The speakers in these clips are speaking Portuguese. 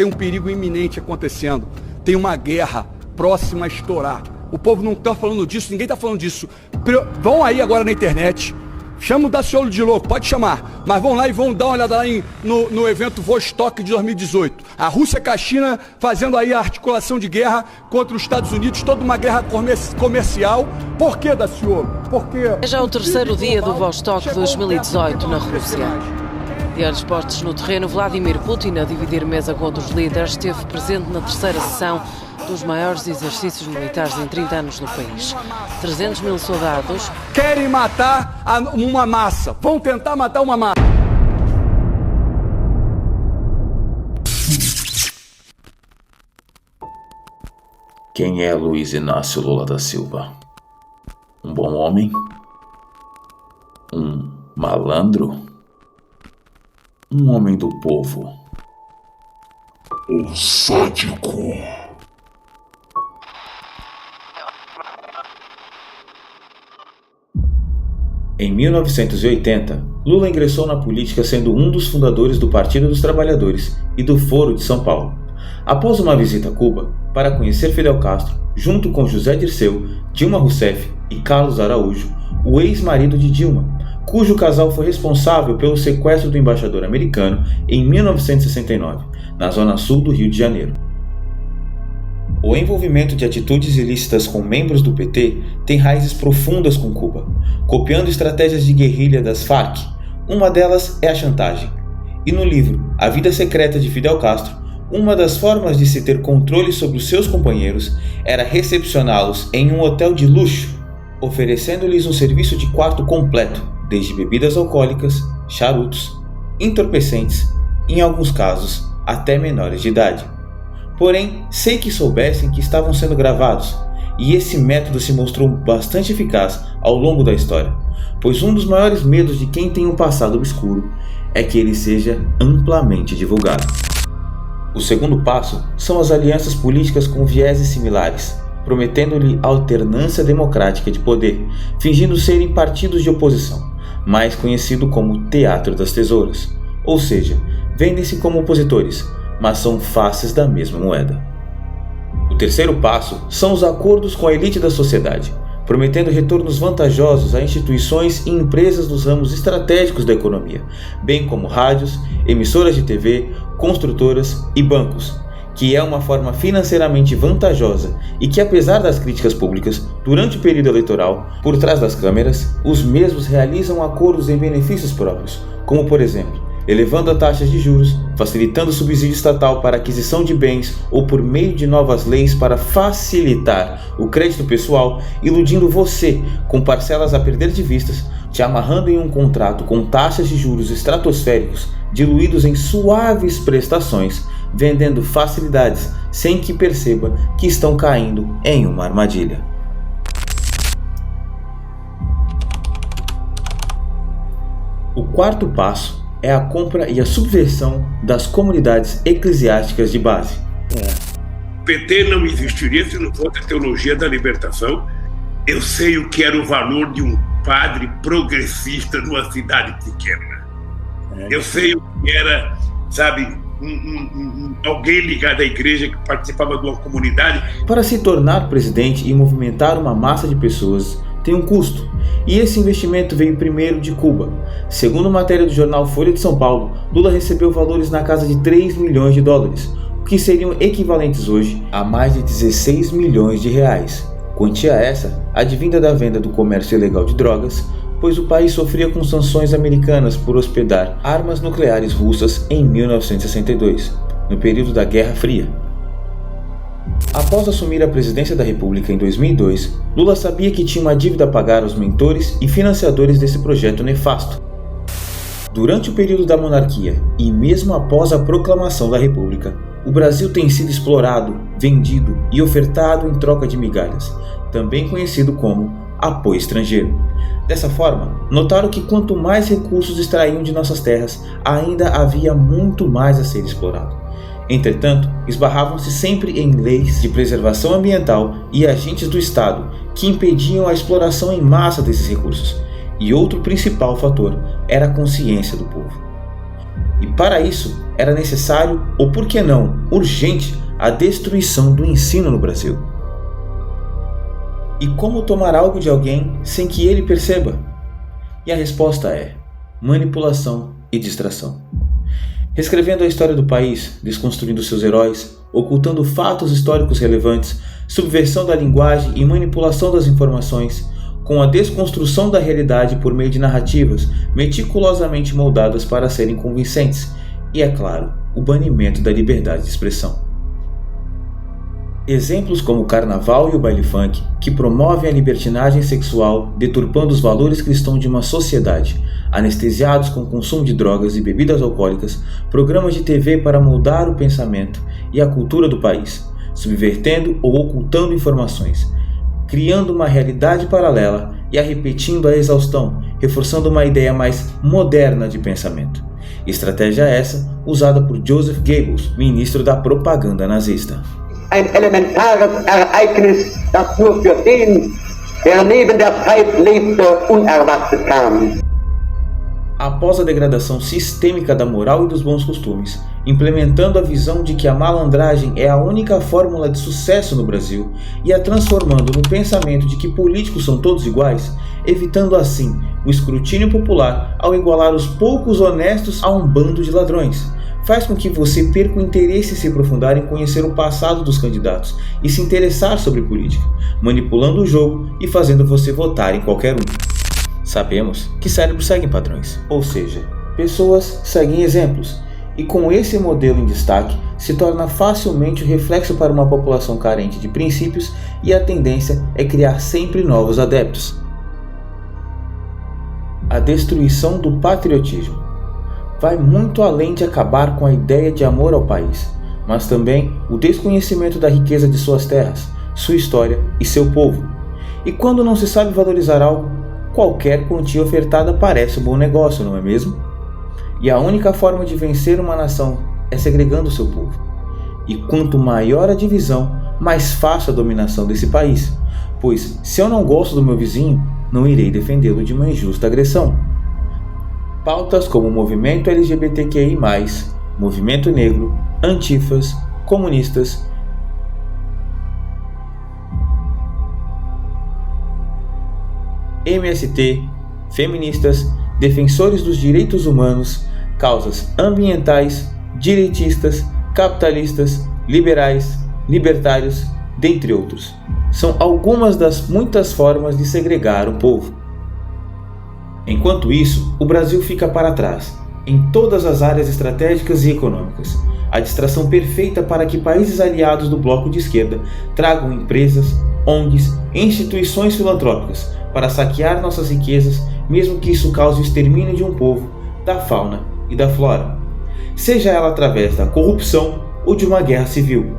tem um perigo iminente acontecendo, tem uma guerra próxima a estourar. O povo não está falando disso, ninguém está falando disso. Vão aí agora na internet, chama o Daciolo de louco, pode chamar, mas vão lá e vão dar uma olhada lá no evento Vostok de 2018. A Rússia com a China fazendo aí a articulação de guerra contra os Estados Unidos, toda uma guerra comercial. Por que, Daciolo? Porque é já o terceiro dia do Vostok 2018 na Rússia. De olhos postos no terreno, Vladimir Putin, a dividir mesa com outros líderes, esteve presente na terceira sessão dos maiores exercícios militares em 30 anos no país. 300 mil soldados querem matar uma massa, vão tentar matar uma massa. Quem é Luiz Inácio Lula da Silva? Um bom homem? Um malandro? Um homem do povo? Um sádico? Em 1980, Lula ingressou na política sendo um dos fundadores do Partido dos Trabalhadores e do Foro de São Paulo. Após uma visita a Cuba, para conhecer Fidel Castro, junto com José Dirceu, Dilma Rousseff e Carlos Araújo, o ex-marido de Dilma, cujo casal foi responsável pelo sequestro do embaixador americano em 1969, na zona sul do Rio de Janeiro. O envolvimento de atitudes ilícitas com membros do PT tem raízes profundas com Cuba, copiando estratégias de guerrilha das Farc. Uma delas é a chantagem. E no livro A Vida Secreta de Fidel Castro, uma das formas de se ter controle sobre os seus companheiros era recepcioná-los em um hotel de luxo, oferecendo-lhes um serviço de quarto completo, desde bebidas alcoólicas, charutos, entorpecentes, em alguns casos, até menores de idade. Porém, sem que soubessem que estavam sendo gravados, e esse método se mostrou bastante eficaz ao longo da história, pois um dos maiores medos de quem tem um passado obscuro é que ele seja amplamente divulgado. O segundo passo são as alianças políticas com vieses similares, prometendo-lhe alternância democrática de poder, fingindo serem partidos de oposição, mais conhecido como Teatro das Tesouras, ou seja, vendem-se como opositores, mas são faces da mesma moeda. O terceiro passo são os acordos com a elite da sociedade, prometendo retornos vantajosos a instituições e empresas dos ramos estratégicos da economia, bem como rádios, emissoras de TV, construtoras e bancos, que é uma forma financeiramente vantajosa e que, apesar das críticas públicas durante o período eleitoral, por trás das câmeras, os mesmos realizam acordos em benefícios próprios, como por exemplo, elevando as taxas de juros, facilitando o subsídio estatal para aquisição de bens ou por meio de novas leis para facilitar o crédito pessoal, iludindo você com parcelas a perder de vistas, te amarrando em um contrato com taxas de juros estratosféricos diluídos em suaves prestações, vendendo facilidades sem que perceba que estão caindo em uma armadilha. O quarto passo é a compra e a subversão das comunidades eclesiásticas de base. O PT não existiria se não fosse a teologia da libertação. Eu sei o que era o valor de um padre progressista numa cidade pequena. Eu sei o que era, sabe, alguém ligado à igreja que participava de uma comunidade. Para se tornar presidente e movimentar uma massa de pessoas, tem um custo, e esse investimento veio primeiro de Cuba. Segundo matéria do jornal Folha de São Paulo, Lula recebeu valores na casa de 3 milhões de dólares, o que seriam equivalentes hoje a mais de 16 milhões de reais. Quantia essa advinda da venda do comércio ilegal de drogas, pois o país sofria com sanções americanas por hospedar armas nucleares russas em 1962, no período da Guerra Fria. Após assumir a presidência da República em 2002, Lula sabia que tinha uma dívida a pagar aos mentores e financiadores desse projeto nefasto. Durante o período da monarquia e mesmo após a proclamação da República, o Brasil tem sido explorado, vendido e ofertado em troca de migalhas, também conhecido como apoio estrangeiro. Dessa forma, notaram que quanto mais recursos extraíam de nossas terras, ainda havia muito mais a ser explorado. Entretanto, esbarravam-se sempre em leis de preservação ambiental e agentes do Estado que impediam a exploração em massa desses recursos. E outro principal fator era a consciência do povo. E para isso era necessário, ou por que não, urgente, a destruição do ensino no Brasil. E como tomar algo de alguém sem que ele perceba? E a resposta é manipulação e distração. Reescrevendo a história do país, desconstruindo seus heróis, ocultando fatos históricos relevantes, subversão da linguagem e manipulação das informações, com a desconstrução da realidade por meio de narrativas meticulosamente moldadas para serem convincentes, e, é claro, o banimento da liberdade de expressão. Exemplos como o carnaval e o baile funk, que promovem a libertinagem sexual, deturpando os valores cristãos de uma sociedade, anestesiados com o consumo de drogas e bebidas alcoólicas, programas de TV para moldar o pensamento e a cultura do país, subvertendo ou ocultando informações, criando uma realidade paralela e a repetindo à exaustão, reforçando uma ideia mais moderna de pensamento. Estratégia essa usada por Joseph Goebbels, ministro da propaganda nazista. Ein elementares Ereignis, das nur für den, der neben der Zeit lebte, unerwartet kam. Após a degradação sistêmica da moral e dos bons costumes, implementando a visão de que a malandragem é a única fórmula de sucesso no Brasil e a transformando no pensamento de que políticos são todos iguais, evitando assim o escrutínio popular ao igualar os poucos honestos a um bando de ladrões, faz com que você perca o interesse em se aprofundar em conhecer o passado dos candidatos e se interessar sobre política, manipulando o jogo e fazendo você votar em qualquer um. Sabemos que cérebros seguem padrões, ou seja, pessoas seguem exemplos, e com esse modelo em destaque, se torna facilmente o reflexo para uma população carente de princípios e a tendência é criar sempre novos adeptos. A destruição do patriotismo vai muito além de acabar com a ideia de amor ao país, mas também o desconhecimento da riqueza de suas terras, sua história e seu povo. E quando não se sabe valorizar algo, qualquer quantia ofertada parece um bom negócio, não é mesmo? E a única forma de vencer uma nação é segregando seu povo. E quanto maior a divisão, mais fácil a dominação desse país, pois se eu não gosto do meu vizinho, não irei defendê-lo de uma injusta agressão. Pautas como o movimento LGBTQI+, movimento negro, antifas, comunistas, MST, feministas, defensores dos direitos humanos, causas ambientais, direitistas, capitalistas, liberais, libertários, dentre outros. São algumas das muitas formas de segregar o povo. Enquanto isso, o Brasil fica para trás, em todas as áreas estratégicas e econômicas. A distração perfeita para que países aliados do bloco de esquerda tragam empresas, ONGs e instituições filantrópicas para saquear nossas riquezas, mesmo que isso cause o extermínio de um povo, da fauna e da flora, seja ela através da corrupção ou de uma guerra civil.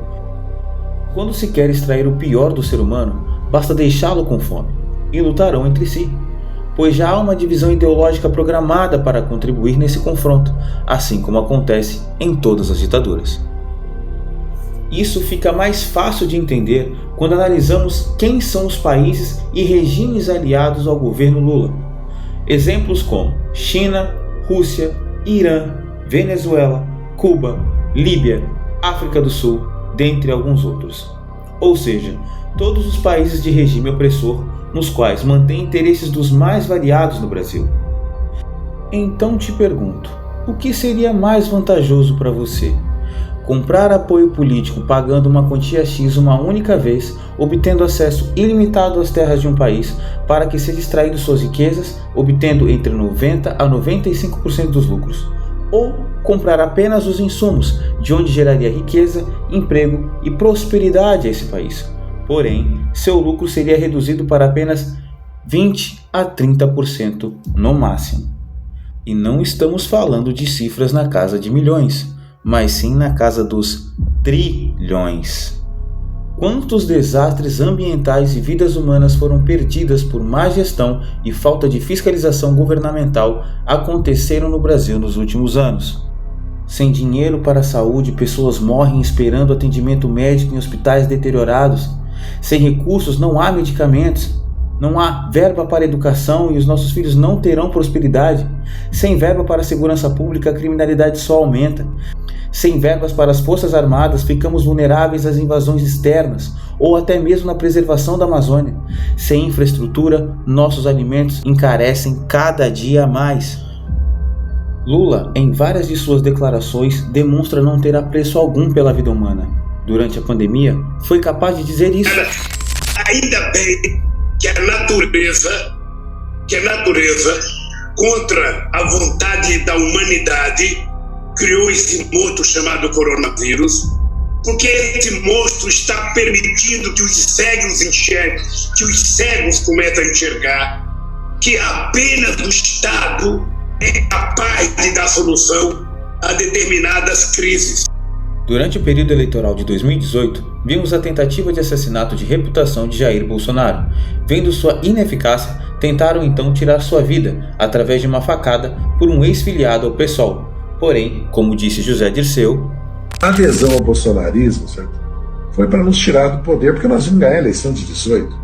Quando se quer extrair o pior do ser humano, basta deixá-lo com fome, e lutarão entre si, pois já há uma divisão ideológica programada para contribuir nesse confronto, assim como acontece em todas as ditaduras. Isso fica mais fácil de entender quando analisamos quem são os países e regimes aliados ao governo Lula. Exemplos como China, Rússia, Irã, Venezuela, Cuba, Líbia, África do Sul, dentre alguns outros. Ou seja, todos os países de regime opressor nos quais mantém interesses dos mais variados no Brasil. Então te pergunto, o que seria mais vantajoso para você? Comprar apoio político pagando uma quantia X uma única vez, obtendo acesso ilimitado às terras de um país para que seja extraído suas riquezas, obtendo entre 90% a 95% dos lucros, ou comprar apenas os insumos, de onde geraria riqueza, emprego e prosperidade a esse país. Porém, seu lucro seria reduzido para apenas 20% a 30% no máximo. E não estamos falando de cifras na casa de milhões, mas sim na casa dos trilhões. Quantos desastres ambientais e vidas humanas foram perdidas por má gestão e falta de fiscalização governamental aconteceram no Brasil nos últimos anos? Sem dinheiro para a saúde, pessoas morrem esperando atendimento médico em hospitais deteriorados. Sem recursos, não há medicamentos. Não há verba para a educação e os nossos filhos não terão prosperidade. Sem verba para a segurança pública, a criminalidade só aumenta. Sem verbas para as forças armadas, ficamos vulneráveis às invasões externas ou até mesmo na preservação da Amazônia. Sem infraestrutura, nossos alimentos encarecem cada dia mais. Lula, em várias de suas declarações, demonstra não ter apreço algum pela vida humana. Durante a pandemia, foi capaz de dizer isso. Ainda bem que a natureza, contra a vontade da humanidade, criou esse monstro chamado coronavírus, porque esse monstro está permitindo que os cegos enxerguem, que os cegos comecem a enxergar, que apenas o Estado é capaz de dar solução a determinadas crises. Durante o período eleitoral de 2018, vimos a tentativa de assassinato de reputação de Jair Bolsonaro. Vendo sua ineficácia, tentaram então tirar sua vida através de uma facada por um ex-filiado ao PSOL. Porém, como disse José Dirceu, a adesão ao bolsonarismo, certo, foi para nos tirar do poder, porque nós vimos ganhar a eleição de 18.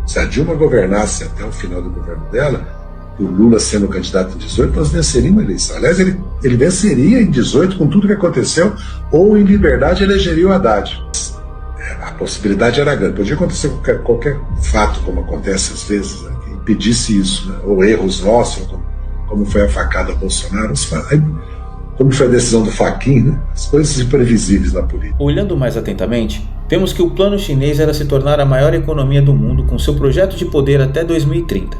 Se a Dilma governasse até o final do governo dela, o Lula sendo candidato em 18, nós venceríamos a eleição. Aliás, ele venceria em 18 com tudo que aconteceu, ou em liberdade elegeria o Haddad. A possibilidade era grande. Podia acontecer qualquer fato, como acontece às vezes, né, que impedisse isso, né, ou erros nossos, como foi a facada ao Bolsonaro, como foi a decisão do Fachin, né, as coisas imprevisíveis na política. Olhando mais atentamente, vemos que o plano chinês era se tornar a maior economia do mundo com seu projeto de poder até 2030.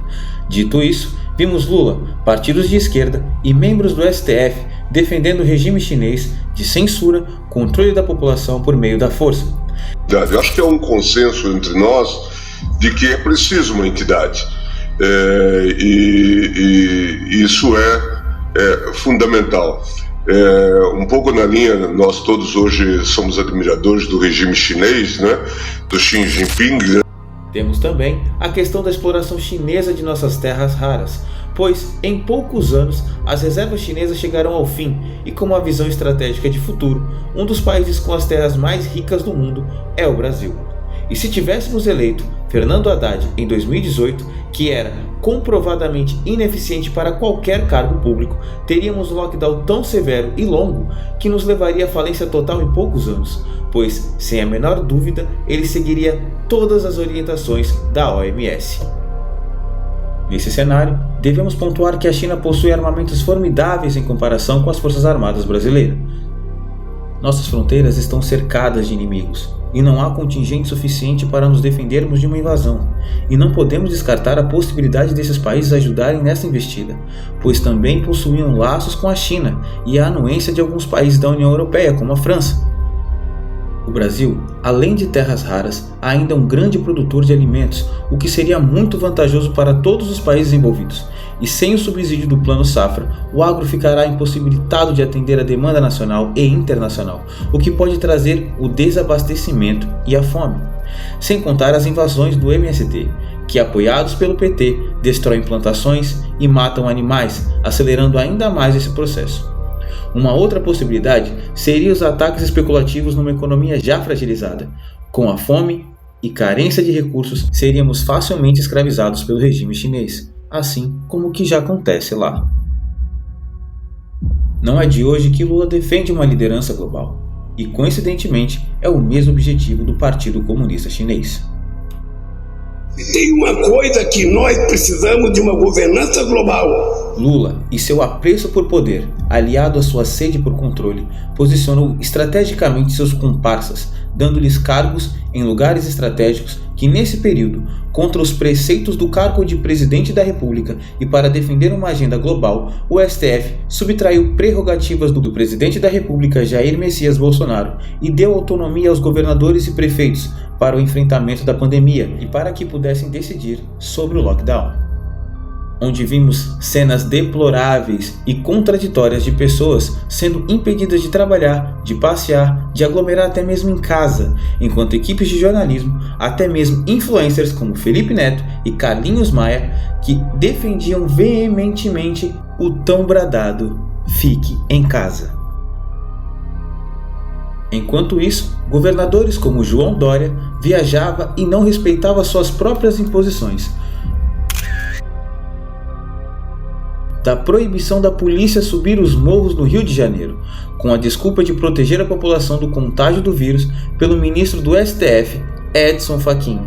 Dito isso, vimos Lula, partidos de esquerda e membros do STF defendendo o regime chinês de censura, controle da população por meio da força. Eu acho que é um consenso entre nós de que é preciso uma entidade. E isso é fundamental. Um pouco na linha, nós todos hoje somos admiradores do regime chinês, né, do Xi Jinping, né? Temos também a questão da exploração chinesa de nossas terras raras, pois em poucos anos as reservas chinesas chegarão ao fim e, com uma visão estratégica de futuro, um dos países com as terras mais ricas do mundo é o Brasil. E se tivéssemos eleito Fernando Haddad em 2018, que era comprovadamente ineficiente para qualquer cargo público, teríamos um lockdown tão severo e longo que nos levaria à falência total em poucos anos, pois, sem a menor dúvida, ele seguiria todas as orientações da OMS. Nesse cenário, devemos pontuar que a China possui armamentos formidáveis em comparação com as Forças Armadas brasileiras. Nossas fronteiras estão cercadas de inimigos, e não há contingente suficiente para nos defendermos de uma invasão, e não podemos descartar a possibilidade desses países ajudarem nessa investida, pois também possuíam laços com a China e a anuência de alguns países da União Europeia, como a França. O Brasil, além de terras raras, ainda é um grande produtor de alimentos, o que seria muito vantajoso para todos os países envolvidos. E sem o subsídio do Plano Safra, o agro ficará impossibilitado de atender a demanda nacional e internacional, o que pode trazer o desabastecimento e a fome. Sem contar as invasões do MST, que, apoiados pelo PT, destroem plantações e matam animais, acelerando ainda mais esse processo. Uma outra possibilidade seria os ataques especulativos numa economia já fragilizada. Com a fome e carência de recursos, seríamos facilmente escravizados pelo regime chinês, assim como o que já acontece lá. Não é de hoje que Lula defende uma liderança global, e coincidentemente é o mesmo objetivo do Partido Comunista Chinês. Tem uma coisa que nós precisamos de uma governança global. Lula e seu apreço por poder, aliado à sua sede por controle, posicionou estrategicamente seus comparsas, dando-lhes cargos em lugares estratégicos que, nesse período, contra os preceitos do cargo de presidente da República e para defender uma agenda global, o STF subtraiu prerrogativas do presidente da República, Jair Messias Bolsonaro, e deu autonomia aos governadores e prefeitos para o enfrentamento da pandemia e para que pudessem decidir sobre o lockdown. Onde vimos cenas deploráveis e contraditórias de pessoas sendo impedidas de trabalhar, de passear, de aglomerar até mesmo em casa, enquanto equipes de jornalismo, até mesmo influencers como Felipe Neto e Carlinhos Maia, que defendiam veementemente o tão bradado "fique em casa". Enquanto isso, governadores como João Dória viajava e não respeitava suas próprias imposições. Da proibição da polícia subir os morros no Rio de Janeiro, com a desculpa de proteger a população do contágio do vírus pelo ministro do STF, Edson Fachin,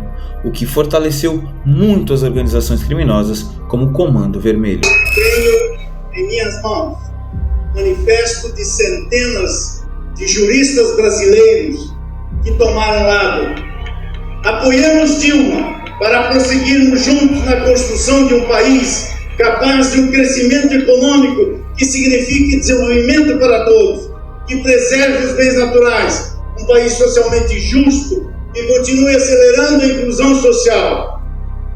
o que fortaleceu muito as organizações criminosas como o Comando Vermelho. Tenho em minhas mãos manifesto de centenas de juristas brasileiros que tomaram lado. Apoiamos Dilma para prosseguirmos juntos na construção de um país capaz de um crescimento econômico que signifique desenvolvimento para todos, que preserve os bens naturais, um país socialmente justo, que continue acelerando a inclusão social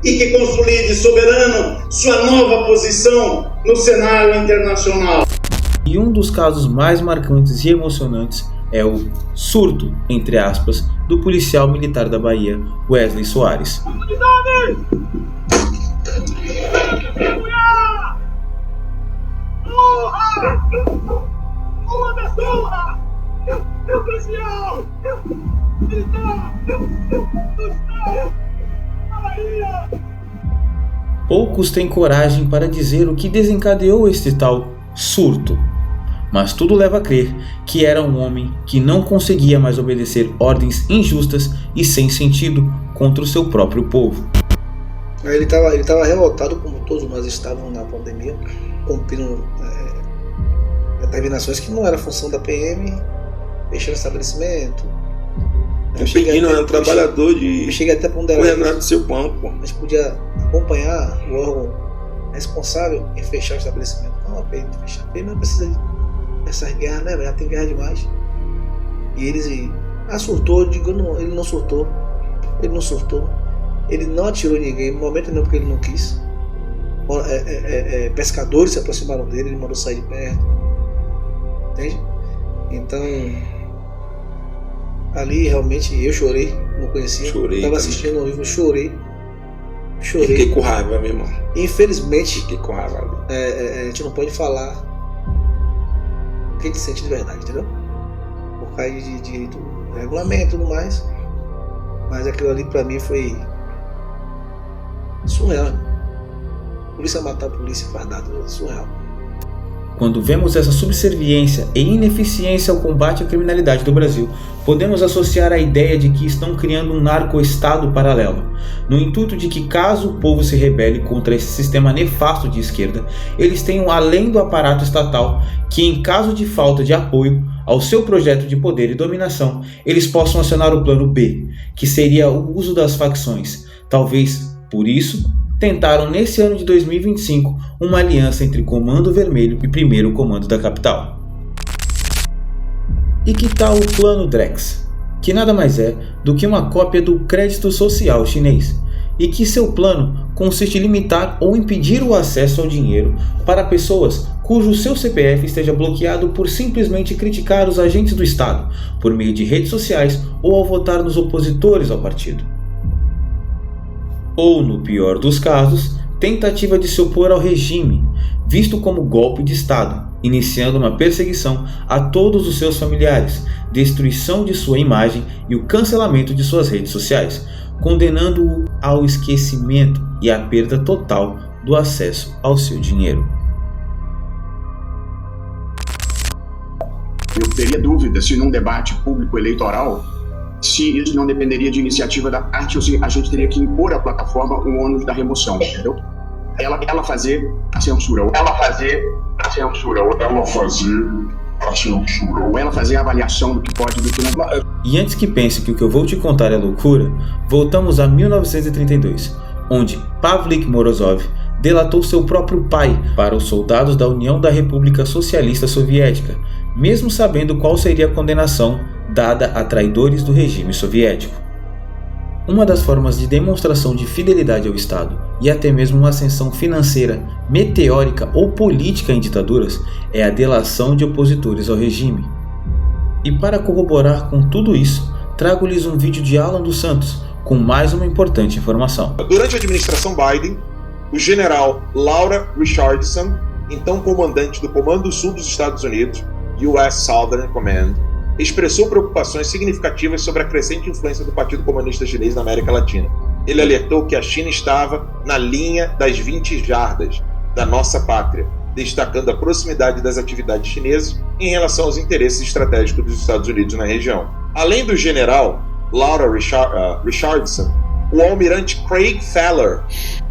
e que consolide soberano sua nova posição no cenário internacional. E um dos casos mais marcantes e emocionantes é o surto, entre aspas, do policial militar da Bahia, Wesley Soares. Poucos têm coragem para dizer o que desencadeou este tal surto, mas tudo leva a crer que era um homem que não conseguia mais obedecer ordens injustas e sem sentido contra o seu próprio povo. Ele estava revoltado, como todos nós estávamos na pandemia, cumprindo determinações que não era função da PM, fechando estabelecimento. Pedindo a um trabalhador de. Eu cheguei até a ponderar. O Renato seu banco. A gente podia acompanhar o órgão responsável em fechar o estabelecimento. Não, a PM fechar. A PM não precisa dessas guerras, né? Já tem guerra demais. E eles. Surtou, eu digo, não, ele não surtou. Ele não surtou. Ele não atirou ninguém, no momento não, porque ele não quis. Pescadores se aproximaram dele, ele mandou sair de perto. Entende? Então, ali realmente eu chorei, não conhecia. Estava assistindo ao vivo, chorei. Fiquei com raiva, meu irmão. Infelizmente, fiquei com raiva ali. A gente não pode falar o que a gente sente de verdade, entendeu? Por causa de regulamento e tudo mais. Mas aquilo ali pra mim foi surreal. Polícia matar polícia fardado, surreal. Quando vemos essa subserviência e ineficiência ao combate à criminalidade do Brasil, podemos associar a ideia de que estão criando um narco-estado paralelo, no intuito de que, caso o povo se rebele contra esse sistema nefasto de esquerda, eles tenham, além do aparato estatal, que em caso de falta de apoio ao seu projeto de poder e dominação, eles possam acionar o plano B, que seria o uso das facções. Talvez, por isso, tentaram nesse ano de 2025 uma aliança entre Comando Vermelho e Primeiro Comando da Capital. E que tal o Plano Drex, que nada mais é do que uma cópia do crédito social chinês, e que seu plano consiste em limitar ou impedir o acesso ao dinheiro para pessoas cujo seu CPF esteja bloqueado por simplesmente criticar os agentes do Estado, por meio de redes sociais ou ao votar nos opositores ao partido. Ou, no pior dos casos, tentativa de se opor ao regime, visto como golpe de Estado, iniciando uma perseguição a todos os seus familiares, destruição de sua imagem e o cancelamento de suas redes sociais, condenando-o ao esquecimento e à perda total do acesso ao seu dinheiro. Eu teria dúvida se num debate público eleitoral, se isso não dependeria de iniciativa da parte ou se a gente teria que impor à plataforma o ônus da remoção, entendeu? Ela fazer a censura. Ou ela fazer a censura. Ou ela fazer a censura. Ou ela fazer a avaliação do que pode e do que não pode. E antes que pense que o que eu vou te contar é loucura, voltamos a 1932, onde Pavlik Morozov delatou seu próprio pai para os soldados da União da República Socialista Soviética, mesmo sabendo qual seria a condenação dada a traidores do regime soviético. Uma das formas de demonstração de fidelidade ao Estado e até mesmo uma ascensão financeira meteórica ou política em ditaduras é a delação de opositores ao regime. E para corroborar com tudo isso, trago-lhes um vídeo de Alan dos Santos com mais uma importante informação. Durante a administração Biden, o general Laura Richardson, então comandante do Comando Sul dos Estados Unidos, US Southern Command, expressou preocupações significativas sobre a crescente influência do Partido Comunista Chinês na América Latina. Ele alertou que a China estava na linha das 20 jardas da nossa pátria, destacando a proximidade das atividades chinesas em relação aos interesses estratégicos dos Estados Unidos na região. Além do general Laura Richardson, o almirante Craig Faller,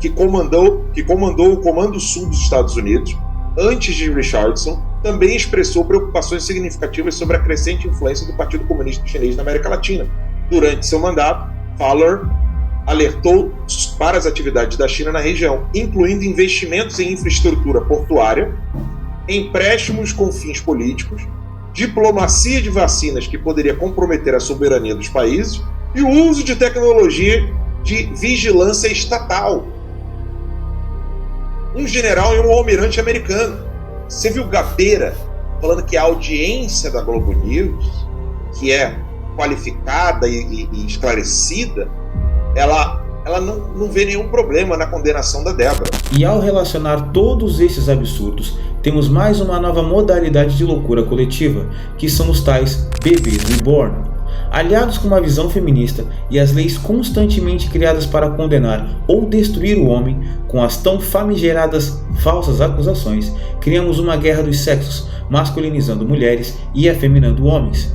que comandou o Comando Sul dos Estados Unidos, antes de Richardson, também expressou preocupações significativas sobre a crescente influência do Partido Comunista Chinês na América Latina. Durante seu mandato, Faller alertou para as atividades da China na região, incluindo investimentos em infraestrutura portuária, empréstimos com fins políticos, diplomacia de vacinas que poderia comprometer a soberania dos países e o uso de tecnologia de vigilância estatal. Um general e um almirante americano. Você viu Gabeira falando que a audiência da Globo News, que é qualificada e esclarecida, ela não vê nenhum problema na condenação da Débora. E ao relacionar todos esses absurdos, temos mais uma nova modalidade de loucura coletiva, que são os tais bebês reborn. Aliados com uma visão feminista e as leis constantemente criadas para condenar ou destruir o homem, com as tão famigeradas falsas acusações, criamos uma guerra dos sexos, masculinizando mulheres e afeminando homens.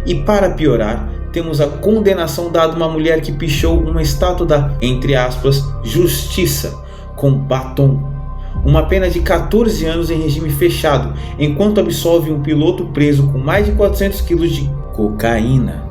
E para piorar, temos a condenação dada a uma mulher que pichou uma estátua da, entre aspas, justiça, com batom. Uma pena de 14 anos em regime fechado, enquanto absolve um piloto preso com mais de 400 quilos de cocaína.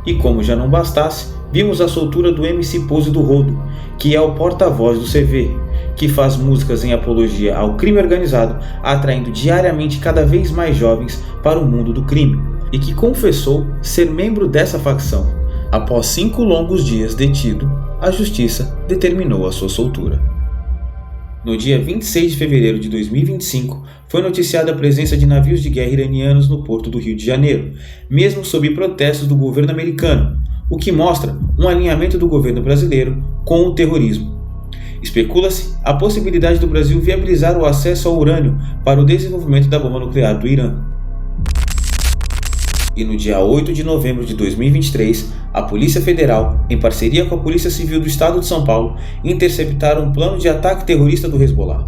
E como já não bastasse, vimos a soltura do MC Pose do Rodo, que é o porta-voz do CV, que faz músicas em apologia ao crime organizado, atraindo diariamente cada vez mais jovens para o mundo do crime, e que confessou ser membro dessa facção. Após 5 longos dias detido, a justiça determinou a sua soltura. No dia 26 de fevereiro de 2025, foi noticiada a presença de navios de guerra iranianos no porto do Rio de Janeiro, mesmo sob protestos do governo americano, o que mostra um alinhamento do governo brasileiro com o terrorismo. Especula-se a possibilidade do Brasil viabilizar o acesso ao urânio para o desenvolvimento da bomba nuclear do Irã. E no dia 8 de novembro de 2023, a Polícia Federal, em parceria com a Polícia Civil do Estado de São Paulo, interceptaram um plano de ataque terrorista do Hezbollah,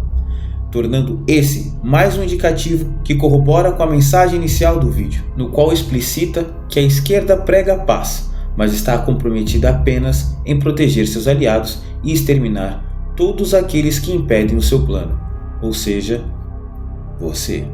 tornando esse mais um indicativo que corrobora com a mensagem inicial do vídeo, no qual explicita que a esquerda prega a paz, mas está comprometida apenas em proteger seus aliados e exterminar todos aqueles que impedem o seu plano, ou seja, você.